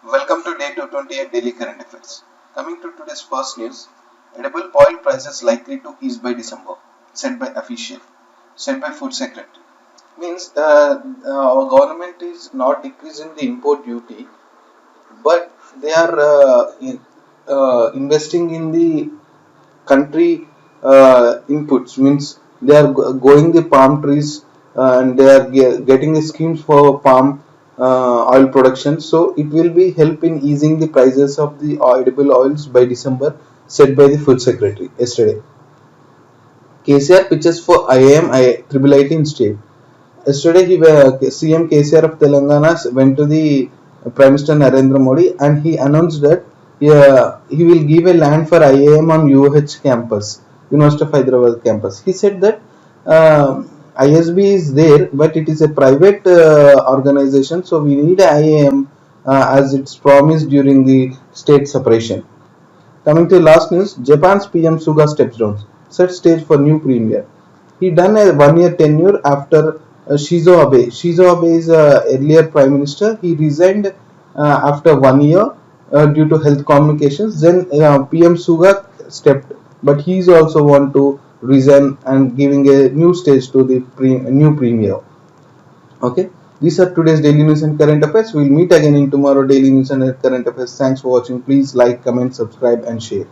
Welcome to day 228 Daily Current Affairs. Coming to today's first news, edible oil prices likely to ease by December, said by official, said by Food Secretary. Means our government is not decreasing the import duty, but they are investing in the country inputs. Means they are going the palm trees and they are getting the schemes for palm oil production, so it will be help in easing the prices of the edible oils by December, said by the food secretary yesterday. KCR pitches for IIM triple IT in state. Yesterday, CM KCR of Telangana went to the Prime Minister Narendra Modi and he announced that he will give a land for IIM on UH campus, University of Hyderabad campus. He said that ISB is there, but it is a private organization, so we need IIM as it's promised during the state separation. Coming to last news, Japan's PM Suga steps down, set stage for new premier. He done a 1 year tenure after Shizo Abe. Shizo Abe is earlier prime minister. He resigned after 1 year due to health complications. Then PM Suga stepped, but he is also want to resign and giving a new stage to the new premier. Okay. These are today's daily news and current affairs. We'll meet again in tomorrow daily news and current affairs. Thanks for watching. Please like, comment, subscribe and share.